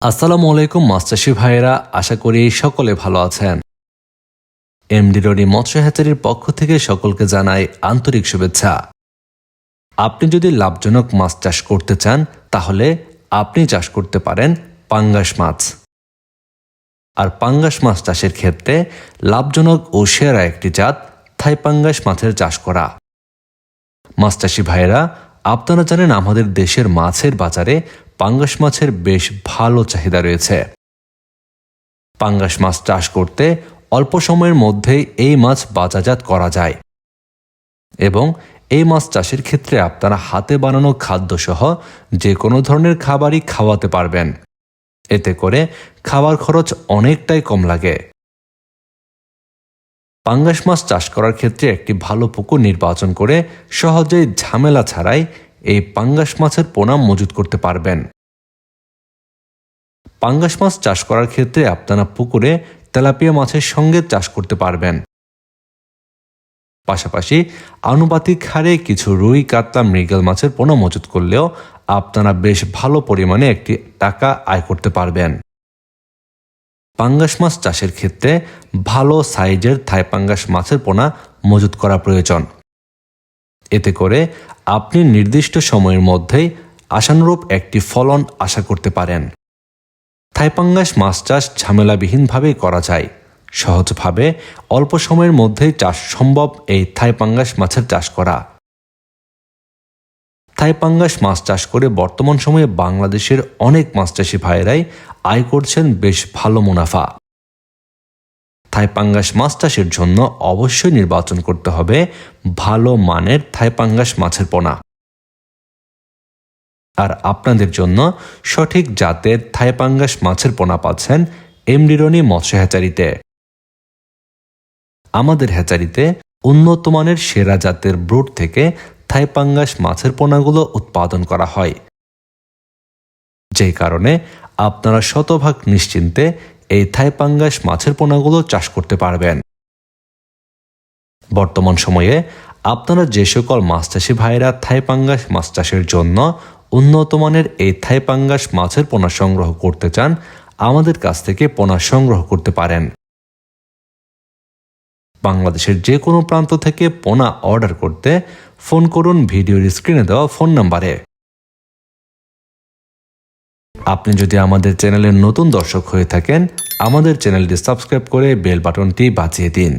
আসসালামু আলাইকুম মাছ চাষী ভাইয়েরা, আশা করি সকলে ভালো আছেন। এমডি রনি মৎস্য হ্যাচারির পক্ষ থেকে সকলকে জানাই আন্তরিক শুভেচ্ছা। আপনি যদি লাভজনক মাছ চাষ করতে চান তাহলে আপনি চাষ করতে পারেন পাঙ্গাস মাছ। আর পাঙ্গাস মাছ চাষের ক্ষেত্রে লাভজনক ও সেরা একটি জাত থাই পাঙ্গাস মাছের চাষ করা। মাছ চাষী ভাইয়েরা, আপনারা জানেন আমাদের দেশের মাছের বাজারে পাঙ্গাস মাছের বেশ ভালো চাহিদা রয়েছে। পাঙ্গাস মাছ চাষ করতে অল্প সময়ের মধ্যেই এই মাছ বাজারজাত করা যায় এবং এই মাছ চাষের ক্ষেত্রে আপনারা হাতে বানানো খাদ্যসহ যে কোনো ধরনের খাবারই খাওয়াতে পারবেন। এতে করে খাবার খরচ অনেকটাই কম লাগে। পাঙ্গাস মাছ চাষ করার ক্ষেত্রে একটি ভালো পুকুর নির্বাচন করে সহজেই ঝামেলা ছাড়াই এই পাঙ্গাস মাছের পোনা মজুত করতে পারবেন। পাঙ্গাস মাছ চাষ করার ক্ষেত্রে আপনারা পুকুরে তেলাপিয়া মাছের সঙ্গে চাষ করতে পারবেন। পাশাপাশি আনুপাতিক হারে কিছু রুই, কাতলা, মৃগেল মাছের পোনা মজুত করলেও আপনারা বেশ ভালো পরিমাণে একটি টাকা আয় করতে পারবেন। পাঙ্গাস মাছ চাষের ক্ষেত্রে ভালো সাইজের থাই পাঙ্গাস মাছের পোনা মজুত করা প্রয়োজন। এতে করে আপনি নির্দিষ্ট সময়ের মধ্যেই আশানুরূপ একটি ফলন আশা করতে পারেন। থাই পাঙ্গাস মাছ চাষ ঝামেলাবিহীনভাবেই করা যায়। সহজভাবে অল্প সময়ের মধ্যেই চাষ সম্ভব এই থাই পাঙ্গাস মাছের চাষ করা। থাই পাঙ্গাস মাছ চাষ করে বর্তমান সময়ে বাংলাদেশের অনেক মাছ চাষী ভাইয়েরাই আয় করছেন বেশ ভালো মুনাফা। থাই পাঙ্গাস মাছ চাষের জন্য অবশ্যই নির্বাচন করতে হবে ভালো মানের থাই পাঙ্গাস মাছের পোনা। আর আপনাদের জন্য সঠিক জাতের থাই পাঙ্গাস মাছের পোনা পাচ্ছেন এমডি রনি মৎস্য হ্যাচারিতে। আমাদের হ্যাচারিতে উন্নত মানের সেরা জাতের ব্রুড থেকে থাই পাঙ্গাস মাছের পোনাগুলো উৎপাদন করা হয়, যেই কারণে আপনারা শতভাগ নিশ্চিন্তে এই থাই পাঙ্গাস মাছের পোনাগুলো চাষ করতে পারবেন। বর্তমান সময়ে আপনারা যে সকল মাছ চাষী ভাইয়েরা থাই পাঙ্গাস মাছ চাষের জন্য উন্নত মানের এই থাই পাঙ্গাস মাছের পোনা সংগ্রহ করতে চান, আমাদের কাছ থেকে পোনা সংগ্রহ করতে পারেন। বাংলাদেশের যে কোনো প্রান্ত থেকে পোনা অর্ডার করতে ফোন করুন ভিডিওর স্ক্রিনে দেওয়া ফোন নম্বরে। আপনি যদি আমাদের চ্যানেলের নতুন দর্শক হয়ে থাকেন, আমাদের চ্যানেলটি সাবস্ক্রাইব করে বেল বাটনটি বাজিয়ে দিন।